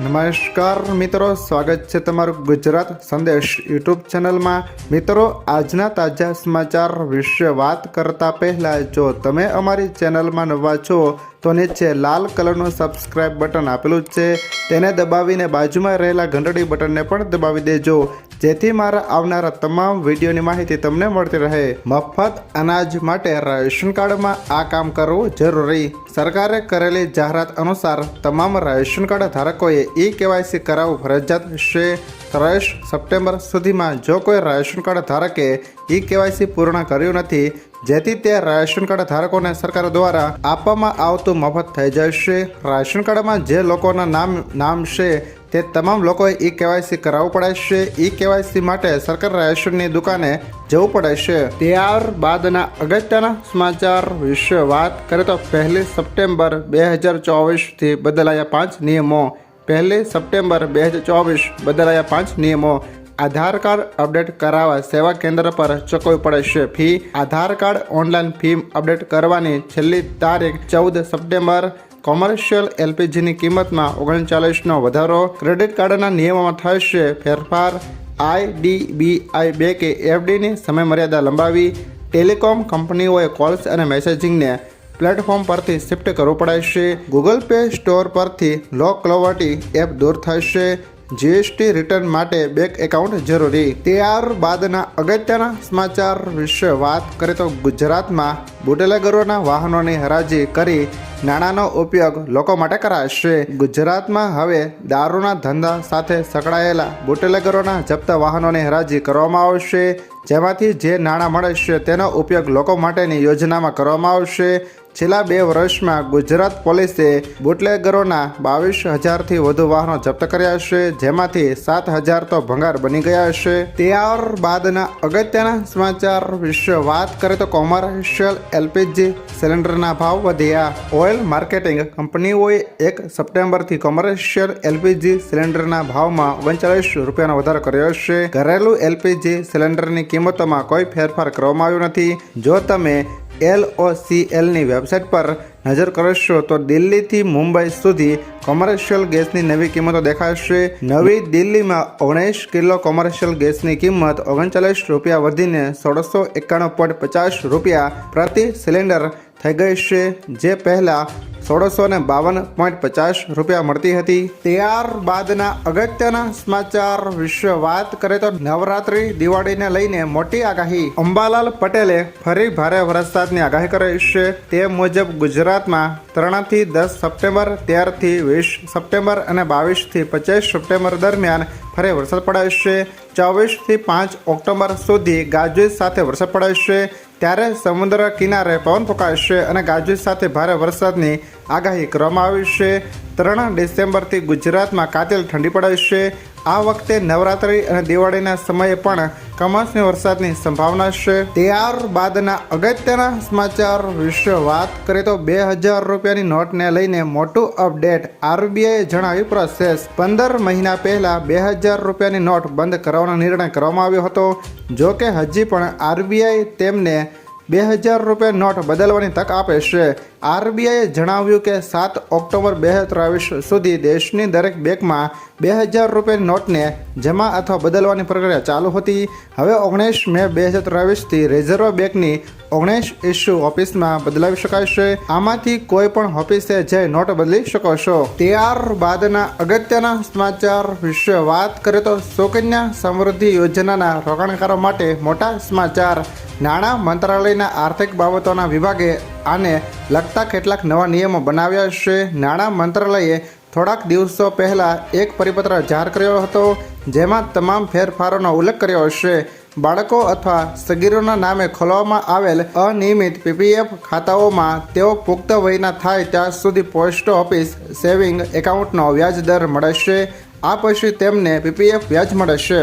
નમસ્કાર મિત્રો, સ્વાગત છે તમારું ગુજરાત સંદેશ યુટ્યુબ ચેનલમાં। મિત્રો, આજના તાજા સમાચાર વિશે વાત કરતા પહેલા જો તમે અમારી ચેનલમાં નવા છો તો નીચે લાલ કલરનું સબસ્ક્રાઇબ બટન આપેલું છે, તેને દબાવીને બાજુમાં રહેલા ઘંટડી બટનને પણ દબાવી દેજો, જેથી મારા આવનારા તમામ વિડીયોની માહિતી તમને મળતી રહે। મફત અનાજ માટે રેશન કાર્ડમાં આ કામ કરવું જરૂરી। સરકારે કરેલી જાહેરાત અનુસાર તમામ રેશન કાર્ડ ધારકોએ ઈ-કેવાયસી કરાવવું ફરજિયાત છે। 30 સપ્ટેમ્બર સુધીમાં જો કોઈ રેશન કાર્ડ ધારકે ઈ-કેવાયસી પૂર્ણ કર્યું નથી, જેથી તે રેશન કાર્ડ ધારકોને સરકાર દ્વારા આપવામાં આવતું મફત થઈ જશે। રેશન કાર્ડમાં જે લોકોના નામ છે તે તમામ લોકોએ ઈ-કેવાયસી કરાવવું પડે છે। ઈ-કેવાયસી માટે સરકાર રેશનની દુકાને જવું પડે છે। ત્યારબાદના અગત્યના સમાચાર વિશે વાત કરીએ તો 1 સપ્ટેમ્બર 2024થી બદલાયા 5 નિયમો। 1 સપ્ટેમ્બર 2024 બદલાયા 5 નિયમો। આધાર કાર્ડ અપડેટ કરાવવા સેવા કેન્દ્ર પર ચૂકવવી પડે છે ફી। આધાર કાર્ડ ઓનલાઈન ફી અપડેટ કરવાની છેલ્લી તારીખ 14 સપ્ટેમ્બર। કોમર્શિયલ એલપીજીની કિંમતમાં 39નો વધારો। ક્રેડિટ કાર્ડના નિયમોમાં થશે ફેરફાર। આઈડીબીઆઈ બેંકે એફડીની સમયમર્યાદા લંબાવી। ટેલિકોમ કંપનીઓએ કોલ્સ અને મેસેજિંગને પ્લેટફોર્મ પરથી શિફ્ટ કરવું પડે છે। ગૂગલ પે સ્ટોર પરથી લો ક્વોલિટી એપ દૂર થશે। જીએસટી રિટર્ન માટે બેંક એકાઉન્ટ જરૂરી। ત્યારબાદના અગત્યના સમાચાર વિશે વાત કરીએ તો ગુજરાતમાં બુટલેગરોના વાહનોની હરાજી કરી નાણાંનો ઉપયોગ લોકો માટે કરાશે। ગુજરાતમાં હવે દારૂના ધંધા સાથે સંકળાયેલા બુટલેગરોના જપ્ત વાહનોની હરાજી કરવામાં આવશે, જેમાંથી જે નાણાં મળશે તેનો ઉપયોગ લોકો માટેની યોજનામાં કરવામાં આવશે। છેલ્લા 2 વર્ષમાં ગુજરાત પોલીસે બુટલેગરોના 22,000થી વધુ વાહનો જપ્ત કર્યા છે, જેમાંથી 7,000 તો ભંગાર બની ગયા છે। ત્યારબાદના અગત્યના સમાચાર વિશે વાત કરીએ તો કોમર્શિયલ એલપીજી સિલિન્ડરના ભાવ વધ્યા। ઓઇલ માર્કેટિંગ કંપનીઓએ 1 સપ્ટેમ્બરથી કોમર્શિયલ એલપીજી સિલિન્ડરના ભાવમાં 39 રૂપિયાનો વધારો કર્યો છે। ઘરેલું એલપીજી સિલિન્ડરની કિંમતોમાં કોઈ ફેરફાર કરવામાં આવ્યો નથી। જો તમે LOCLની વેબસાઇટ પર નજર કરશો તો દિલ્હીથી મુંબઈ સુધી કોમર્શિયલ ગેસની નવી કિંમતો દેખાશે। નવી દિલ્હીમાં 19 કિલો કોમર્શિયલ ગેસની કિંમત 39 રૂપિયા વધીને 1691.50 રૂપિયા પ્રતિ સિલિન્ડર થઈ ગઈ છે, જે પહેલા 1652.50 રૂપિયા મળતી હતી। ત્યારબાદના અગત્યના સમાચાર વિશે વાત કરીએ તો નવરાત્રી દિવાળીને લઈને મોટી આગાહી। અંબાલાલ પટેલે ફરી ભારે વરસાદની આગાહી કરી છે। તે મુજબ ગુજરાતમાં 3 થી 10 સપ્ટેમ્બર, 13 થી 20 સપ્ટેમ્બર અને 22 થી 25 સપ્ટેમ્બર દરમિયાન ફરી વરસાદ પડશે। 24 થી 5 ઓક્ટોબર સુધી ગાજવીજ સાથે વરસાદ પડશે, ત્યારે સમુદ્ર કિનારે પવન ફૂંકાશે અને ગાજવીજ સાથે ભારે વરસાદની આગાહી કરવામાં આવી છે। 3 ડિસેમ્બરથી ગુજરાતમાં કાતિલ ઠંડી પડશે। આ વખતે નવરાત્રી અને દિવાળીના સમયે પણ કમોસમી વરસાદની સંભાવના છે। ત્યારબાદના અગત્યના સમાચાર વિશે વાત કરીએ તો 2000 રૂપિયાની નોટને લઈને મોટું અપડેટ। આરબીઆઈએ જણાવી પ્રોસેસ। 15 મહિના પહેલા 2000 રૂપિયાની નોટ બંધ કરવાનો નિર્ણય કરવામાં આવ્યો હતો। જો કે હજી પણ આરબીઆઈ તેમને 2000 રૂપિયા નોટ બદલવાની તક આપે છે। આરબીઆઈએ જણાવ્યું કે 7 ઓક્ટોબર 2023 સુધી દેશની દરેક બેંકમાં 2000 રૂપિયાની નોટને જમા અથવા બદલવાની પ્રક્રિયા ચાલુ હતી। હવે 19 મે 2023થી રિઝર્વ બેંકની 19 ઇસ્યુ ઓફિસમાં બદલાવી શકાશે। આમાંથી કોઈ પણ ઓફિસે જઈ નોટ બદલી શકો છો। ત્યારબાદના અગત્યના સમાચાર વિશે વાત કરીએ તો સુકન્યા સમૃદ્ધિ યોજનાના રોકાણકારો માટે મોટા સમાચાર। નાણાં મંત્રાલયના આર્થિક બાબતોના વિભાગે આને લગતા કેટલાક નવા નિયમો બનાવ્યા છે। નાણાં મંત્રાલયે થોડાક દિવસો પહેલા એક પરિપત્ર જાહેર કર્યો હતો, જેમાં તમામ ફેરફારોનો ઉલ્લેખ કર્યો છે। બાળકો અથવા સગીરોના નામે ખોલવામાં આવેલ અનિયમિત પીપીએફ ખાતાઓમાં તેઓ પુખ્ત વયના થાય ત્યાં સુધી પોસ્ટ ઓફિસ સેવિંગ એકાઉન્ટનો વ્યાજ દર મળશે। આ પછી તેમને પીપીએફ વ્યાજ મળશે।